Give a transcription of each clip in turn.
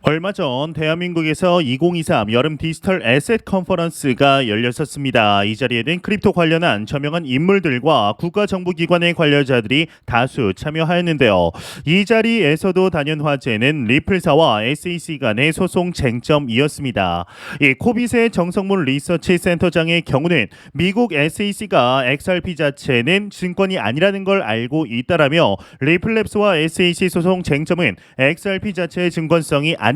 얼마 전 대한민국에서 2023 여름 디지털 에셋 컨퍼런스가 열렸었습니다. 이 자리에는 크립토 관련한 저명한 인물들과 국가정보기관의 관련자들이 다수 참여하였는데요. 이 자리에서도 단연 화제는 리플사와 SEC 간의 소송 쟁점이었습니다. 이 코빗의 정성문 리서치 센터장의 경우는 미국 SEC가 XRP 자체는 증권이 아니라는 걸 알고 있다라며 리플랩스와 SEC 소송 쟁점은 XRP 자체의 증권성이 아니라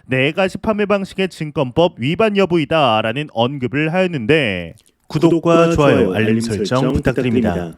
네 가지 판매 방식의 증권법 위반 여부이다라는 언급을 하였는데 구독과 좋아요, 알림 설정 부탁드립니다.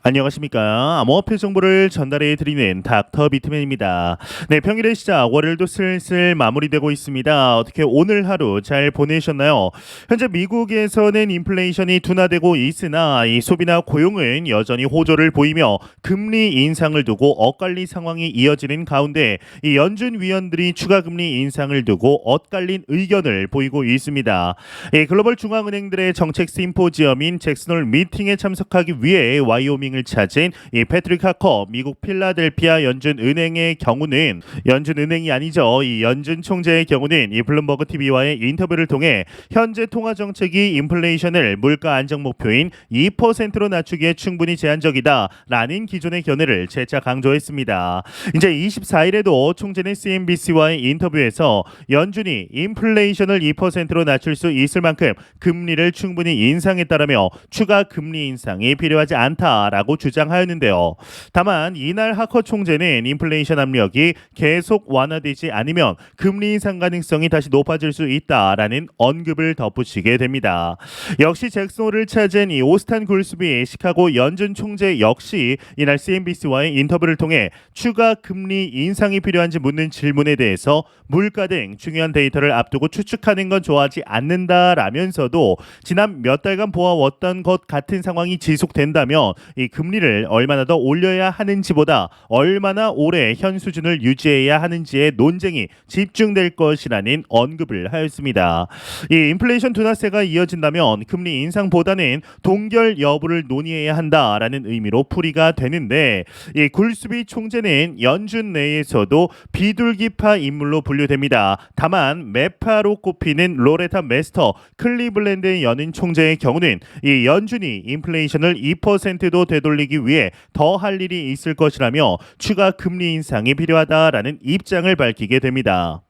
안녕하십니까. 암호화폐 정보를 전달해 드리는 닥터 비트맨입니다. 네, 평일의 시작 월요일도 슬슬 마무리되고 있습니다. 어떻게 오늘 하루 잘 보내셨나요? 현재 미국에서는 인플레이션이 둔화되고 있으나 이 소비나 고용은 여전히 호조를 보이며 금리 인상을 두고 엇갈린 상황이 이어지는 가운데 이 연준 위원들이 추가 금리 인상을 두고 엇갈린 의견을 보이고 있습니다. 이 글로벌 중앙은행들의 정책 심포지엄인 잭슨홀 미팅에 참석하기 위해 와이오밍을 찾은 이 패트릭 하커 미국 필라델피아 연준은행의 경우는 연준은행이 아니죠. 이 연준 총재의 경우는 이 블룸버그 TV와의 인터뷰를 통해 현재 통화 정책이 인플레이션을 물가 안정 목표인 2%로 낮추기에 충분히 제한적이다라는 기존의 견해를 재차 강조했습니다. 이제 24일에도 총재는 CNBC와의 인터뷰에서 연준이 인플레이션을 2%로 낮출 수 있을 만큼 금리를 충분히 인상했다라며 추가 금리 인상이 필요하지 않다라고 주장하였는데요. 다만 이날 하커 총재는 인플레이션 압력이 계속 완화되지 않으면 금리 인상 가능성이 다시 높아질 수 있다라는 언급을 덧붙이게 됩니다. 역시 잭슨홀을 찾은 이 오스탄 굴스비 시카고 연준 총재 역시 이날 CNBC와의 인터뷰를 통해 추가 금리 인상이 필요한지 묻는 질문에 대해서 물가 등 중요한 데이터를 앞두고 추측하는 건 좋아하지 않는다라면서도 지난 몇 달간 보아왔던 것 같은 상황이 지속된다면 이 금리를 얼마나 더 올려야 하는지보다 얼마나 오래 현 수준을 유지해야 하는지의 논쟁이 집중될 것이라는 언급을 하였습니다. 이 인플레이션 둔화세가 이어진다면 금리 인상보다는 동결 여부를 논의해야 한다라는 의미로 풀이가 되는데 이 굴스비 총재는 연준 내에서도 비둘기파 인물로 분류됩니다. 다만 매파로 꼽히는 로레타 메스터 클리블랜드의 연은 총재의 경우는 이 연준이 인플레이션을 2%도 되돌리기 위해 더 할 일이 있을 것이라며 추가 금리 인상이 필요하다라는 입장을 밝히게 됩니다.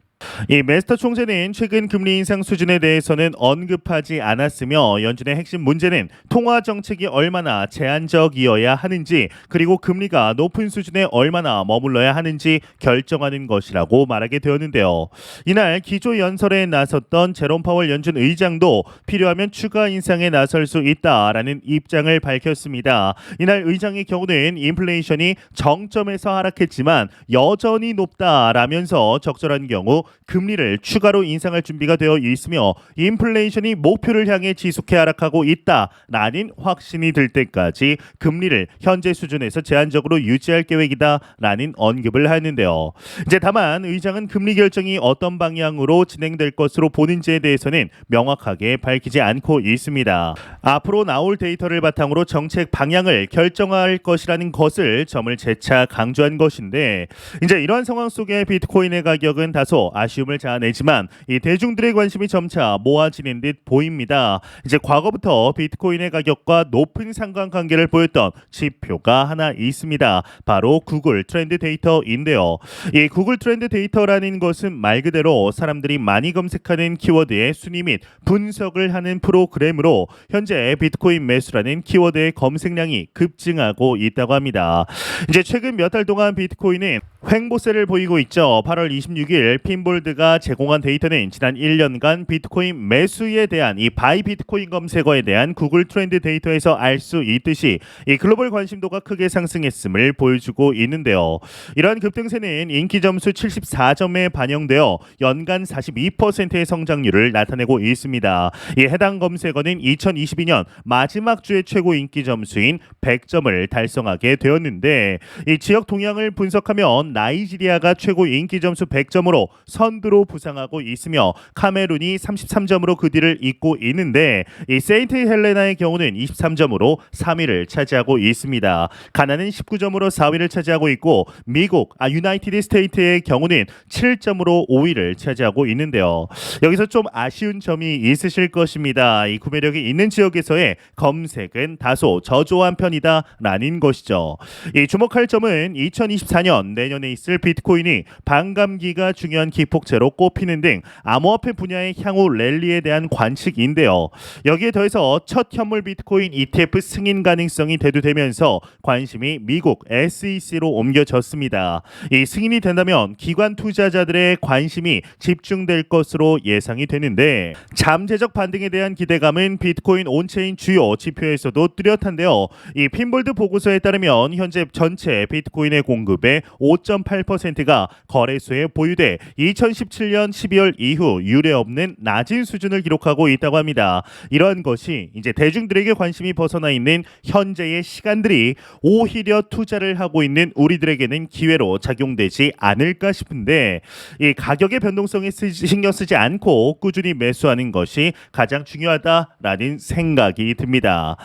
이 메스터 총재는 최근 금리 인상 수준에 대해서는 언급하지 않았으며 연준의 핵심 문제는 통화 정책이 얼마나 제한적이어야 하는지 그리고 금리가 높은 수준에 얼마나 머물러야 하는지 결정하는 것이라고 말하게 되었는데요. 이날 기조 연설에 나섰던 제롬 파월 연준 의장도 필요하면 추가 인상에 나설 수 있다라는 입장을 밝혔습니다. 이날 의장의 경우는 인플레이션이 정점에서 하락했지만 여전히 높다라면서 적절한 경우 금리를 추가로 인상할 준비가 되어 있으며 인플레이션이 목표를 향해 지속해 하락하고 있다라는 확신이 들 때까지 금리를 현재 수준에서 제한적으로 유지할 계획이다라는 언급을 하는데요. 이제 다만 의장은 금리 결정이 어떤 방향으로 진행될 것으로 보는지에 대해서는 명확하게 밝히지 않고 있습니다. 앞으로 나올 데이터를 바탕으로 정책 방향을 결정할 것이라는 것을 점을 재차 강조한 것인데 이제 이러한 상황 속에 비트코인의 가격은 다소 아쉬움을 자아내지만 이 대중들의 관심이 점차 모아지는 듯 보입니다. 이제 과거부터 비트코인의 가격과 높은 상관관계를 보였던 지표가 하나 있습니다. 바로 구글 트렌드 데이터인데요. 이 구글 트렌드 데이터라는 것은 말 그대로 사람들이 많이 검색하는 키워드의 순위 및 분석을 하는 프로그램으로 현재 비트코인 매수라는 키워드의 검색량이 급증하고 있다고 합니다. 이제 최근 몇 달 동안 비트코인은 횡보세를 보이고 있죠. 8월 26일 핀볼드가 제공한 데이터는 지난 1년간 비트코인 매수에 대한 이 바이 비트코인 검색어에 대한 구글 트렌드 데이터에서 알 수 있듯이 이 글로벌 관심도가 크게 상승했음을 보여주고 있는데요. 이러한 급등세는 인기 점수 74점에 반영되어 연간 42%의 성장률을 나타내고 있습니다. 이 해당 검색어는 2022년 마지막 주의 최고 인기 점수인 100점을 달성하게 되었는데 이 지역 동향을 분석하면 나이지리아가 최고 인기 점수 100점으로 선두로 부상하고 있으며 카메룬이 33점으로 그 뒤를 잇고 있는데 이 세인트 헬레나의 경우는 23점으로 3위를 차지하고 있습니다. 가나는 19점으로 4위를 차지하고 있고 미국 유나이티드 스테이트의 경우는 7점으로 5위를 차지하고 있는데요. 여기서 좀 아쉬운 점이 있으실 것입니다. 이 구매력이 있는 지역에서의 검색은 다소 저조한 편이다라는 것이죠. 이 주목할 점은 2024년 내년에 있을 비트코인이 반감기가 중요한 기폭제로 꼽히는 등 암호화폐 분야의 향후 랠리에 대한 관측인데요. 여기에 더해서 첫 현물 비트코인 ETF 승인 가능성이 대두되면서 관심이 미국 SEC로 옮겨졌습니다. 이 승인이 된다면 기관 투자자들의 관심이 집중될 것으로 예상이 되는데 잠재적 반등에 대한 기대감은 비트코인 온체인 주요 지표에서도 뚜렷한데요. 이 핀볼드 보고서에 따르면 현재 전체 비트코인의 공급의 5.8%가 거래소에 보유돼 2017년 12월 이후 유례 없는 낮은 수준을 기록하고 있다고 합니다. 이러한 것이 이제 대중들에게 관심이 벗어나 있는 현재의 시간들이 오히려 투자를 하고 있는 우리들에게는 기회로 작용되지 않을까 싶은데 이 가격의 변동성에 신경 쓰지 않고 꾸준히 매수하는 것이 가장 중요하다라는 생각이 듭니다.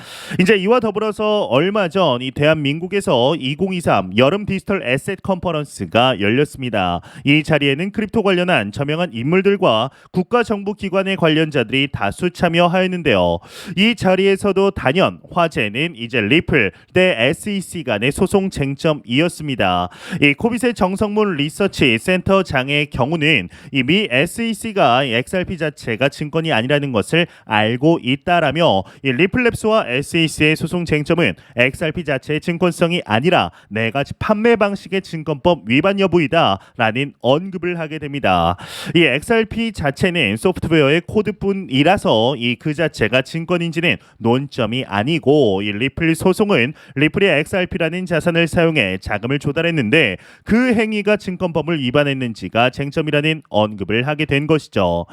이제 이와 더불어서 얼마 전 이 대한민국에서 2023 여름 디지털 에셋 컨퍼런스가 열렸습니다. 이 자리에는 크립토 관련한 저명한 인물들과 국가정부기관의 관련자들이 다수 참여하였는데요. 이 자리에서도 단연 화제는 이제 리플 대 SEC 간의 소송 쟁점이었습니다. 이 코빗의 정성문 리서치 센터장의 경우는 이 미 SEC가 XRP 자체가 증권이 아니라는 것을 알고 있다라며 이 리플랩스와 SEC의 소송 쟁점은 XRP 자체의 증권성이 아니라 네 가지 판매 방식의 증권법 위반 여부이다라는 언급을 하게 됩니다. 이 XRP 자체는 소프트웨어의 코드뿐이라서 이 그 자체가 증권인지는 논점이 아니고 이 리플 소송은 리플이 XRP라는 자산을 사용해 자금을 조달했는데 그 행위가 증권법을 위반했는지가 쟁점이라는 언급을 하게 된 것이죠.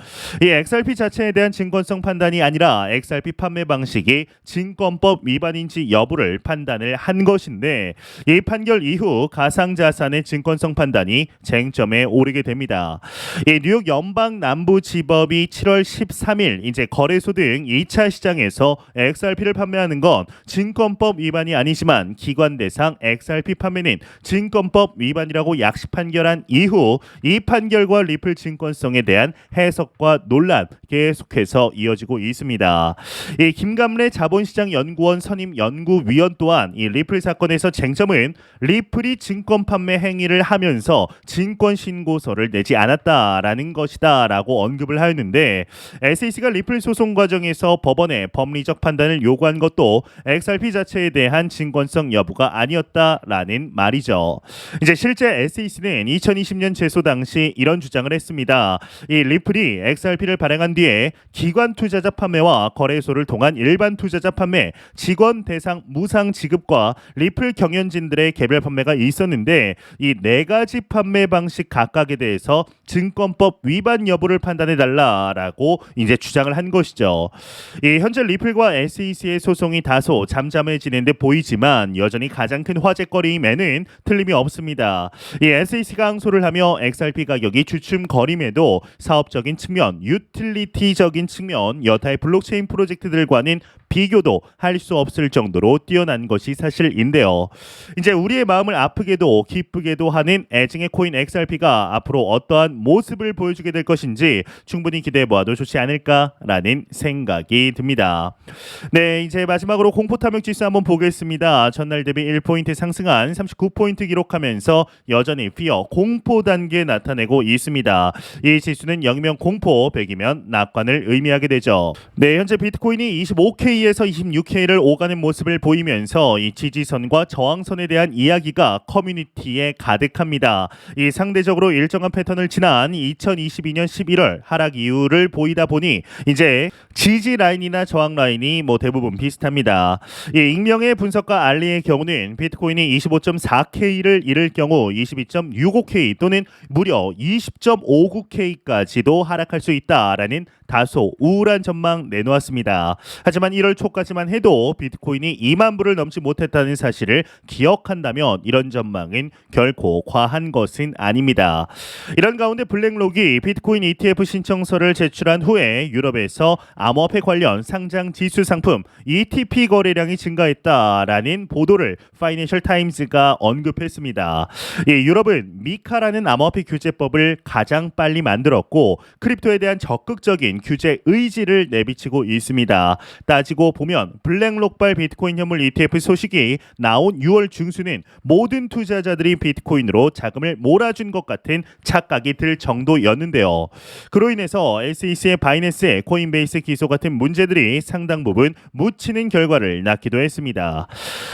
이 XRP 자체에 대한 증권성 판단이 아니라 XRP 판매 방식이 증권법 위반인지 여부를 판단을 한 것인데 이 판결 이후 가상자산의 증권성 판단이 쟁점에 오르게 됩니다. 이 뉴욕 연방남부지법이 7월 13일 이제 거래소 등 2차 시장에서 XRP를 판매하는 건 증권법 위반이 아니지만 기관 대상 XRP 판매는 증권법 위반이라고 약식 판결한 이후 이 판결과 리플 증권성에 대한 해석과 논란 계속해서 이어지고 있습니다. 이 김감래 자본시장연구원 선임 연구위원 또한 이 리플 사건에서 쟁점은 리플이 증권 판매 행위를 하면서 증권 신고서를 내지 않았다라는 것이다라고 언급을 하였는데 SEC가 리플 소송 과정에서 법원에 법리적 판단을 요구한 것도 XRP 자체에 대한 증권성 여부가 아니었다라는 말이죠. 이제 실제 SEC는 2020년 제소 당시 이런 주장을 했습니다. 이 리플이 XRP를 발행한 뒤에 기관 투자자 판매와 거래소를 통한 일반 투자자 판매, 직원 대상 무상 지급과 리플 경영진들의 개별 판매가 있었는데 이 네 가지 판매 방식 각각에 대해서 증권법 위반 여부를 판단해 달라라고 이제 주장을 한 것이죠. 이 현재 리플과 SEC의 소송이 다소 잠잠해지는 데 보이지만 여전히 가장 큰 화제거리임에는 틀림이 없습니다. 이 SEC가 항소를 하며 XRP 가격이 주춤거림에도 사업적인 측면, 유틸리티적인 측면, 여타의 블록체인 프로젝트들과는 비교도 할 수 없을 정도로 뛰어난 것이 사실인데요. 이제 우리의 마음을 아프게도 기쁘게도 하는 애증의 코인 XRP가 앞으로 어떠한 모습을 보여주게 될 것인지 충분히 기대해보아도 좋지 않을까라는 생각이 듭니다. 네, 이제 마지막으로 공포탐욕 지수 한번 보겠습니다. 전날 대비 1포인트 상승한 39포인트 기록하면서 여전히 피어 공포 단계 나타내고 있습니다. 이 지수는 0이면 공포, 100이면 낙관을 의미하게 되죠. 네, 현재 비트코인이 25K에서 26K를 오가는 모습을 보이면서 이 지지선과 저항선에 대한 이야기가 커뮤니티에 가득합니다. 이 상대적으로 일정한 패턴을 지난 2022년 11월 하락 이유를 보이다 보니 이제 지지 라인이나 저항 라인이 대부분 비슷합니다. 이 익명의 분석가 알리의 경우는 비트코인이 25.4K를 이를 경우 22.65K 또는 무려 20.59K까지도 하락할 수 있다라는 다소 우울한 전망 내놓았습니다. 하지만 1월 초까지만 해도 비트코인이 2만 불을 넘지 못했다는 사실을 기억한다면 이런 전망은 결코 과한 것은 아닙니다. 이런 가운데 블랙록이 비트코인 ETF 신청서를 제출한 후에 유럽에서 암호화폐 관련 상장 지수 상품 ETP 거래량이 증가했다라는 보도를 파이낸셜 타임즈가 언급했습니다. 유럽은 미카라는 암호화폐 규제법을 가장 빨리 만들었고 크립토에 대한 적극적인 규제 의지를 내비치고 있습니다. 따지고 보면 블랙록발 비트코인 현물 ETF 소식이 나온 6월 중순은 모든 투자자들이 비트코인으로 자금을 몰아준 것 같은 착각이 들 정도였는데요. 그로 인해서 SEC의 바이낸스, 코인베이스 기소 같은 문제들이 상당 부분 묻히는 결과를 낳기도 했습니다.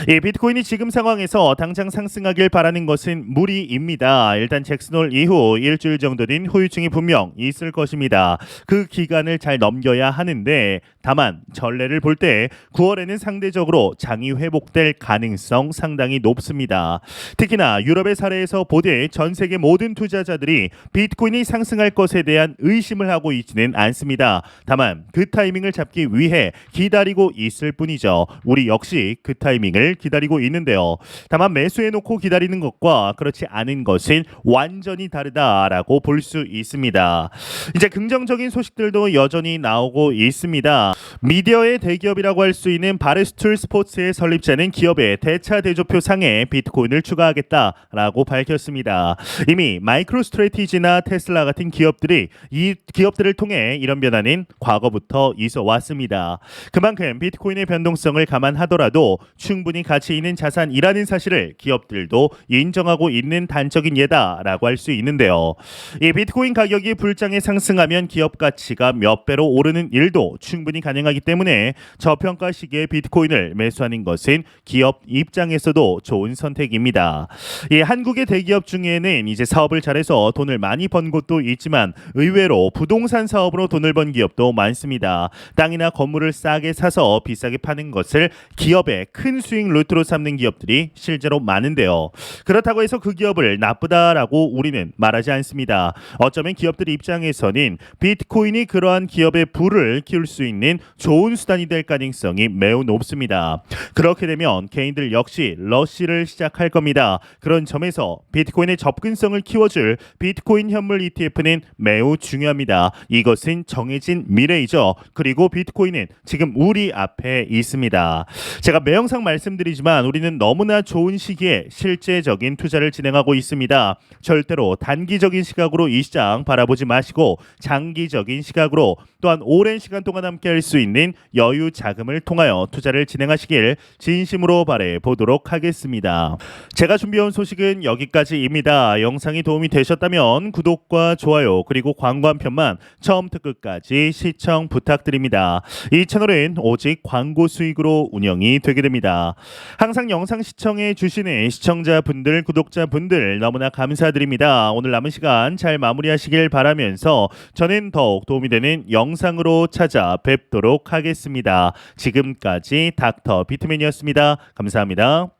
비트코인이 지금 상황에서 당장 상승하길 바라는 것은 무리입니다. 일단 잭슨홀 이후 일주일 정도 된 후유증이 분명 있을 것입니다. 그 기간을 잘 넘겨야 하는데 다만 전례를 볼 때 9월에는 상대적으로 장이 회복될 가능성 상당히 높습니다. 특히나 유럽의 사례에서 보되 전 세계 모든 투자자들이 비트코인이 상승할 것에 대한 의심을 하고 있지는 않습니다. 다만 그 타이밍을 잡기 위해 기다리고 있을 뿐이죠. 우리 역시 그 타이밍을 기다리고 있는데요. 다만 매수해놓고 기다리는 것과 그렇지 않은 것은 완전히 다르다라고 볼 수 있습니다. 이제 긍정적인 소식들도 여전히 나오고 있습니다. 미디어의 대기업이라고 할 수 있는 바르스툴 스포츠의 설립자는 기업의 대차 대조표 상에 비트코인을 추가하겠다라고 밝혔습니다. 이미 마이크로 스트래티지나 테슬라 같은 기업들이 이 기업들을 통해 이런 변화는 과거부터 있어 왔습니다. 그만큼 비트코인의 변동성을 감안하더라도 충분히 가치 있는 자산이라는 사실을 기업들도 인정하고 있는 단적인 예다라고 할 수 있는데요. 이 비트코인 가격이 불장에 상승하면 기업 가치가 몇 배로 오르는 일도 충분히 가능하기 때문에 저평가 시기에 비트코인을 매수하는 것은 기업 입장에서도 좋은 선택입니다. 한국의 대기업 중에는 이제 사업을 잘해서 돈을 많이 번 곳도 있지만 의외로 부동산 사업으로 돈을 번 기업도 많습니다. 땅이나 건물을 싸게 사서 비싸게 파는 것을 기업의 큰 수익 루트로 삼는 기업들이 실제로 많은데요. 그렇다고 해서 그 기업을 나쁘다라고 우리는 말하지 않습니다. 어쩌면 기업들 입장에서는 비트코인이 그러한 기업의 부를 키울 수 있는 좋은 수단이 될 가능성이 매우 높습니다. 그렇게 되면 개인들 역시 러시를 시작할 겁니다. 그런 점에서 비트코인의 접근성을 키워줄 비트코인 현물 ETF는 매우 중요합니다. 이것은 정해진 미래이죠. 그리고 비트코인은 지금 우리 앞에 있습니다. 제가 매 영상 말씀드리지만 우리는 너무나 좋은 시기에 실제적인 투자를 진행하고 있습니다. 절대로 단기적인 시각으로 이 시장 바라보지 마시고 장기적인 시각으로 또한 오랜 시간 동안 함께 할 수 있는 여유 자금을 통하여 투자를 진행하시길 진심으로 바래 보도록 하겠습니다. 제가 준비해온 소식은 여기까지입니다. 영상이 도움이 되셨다면 구독과 좋아요 그리고 광고 한 편만 처음부터 끝까지 시청 부탁드립니다. 이 채널은 오직 광고 수익으로 운영이 되게 됩니다. 항상 영상 시청해 주시는 시청자분들, 구독자분들 너무나 감사드립니다. 오늘 남은 시간 잘 마무리하시길 바라면서 저는 더욱 도움이 되는 영상으로 찾아뵙도록 하겠습니다. 지금까지 닥터 비트맨이었습니다. 감사합니다.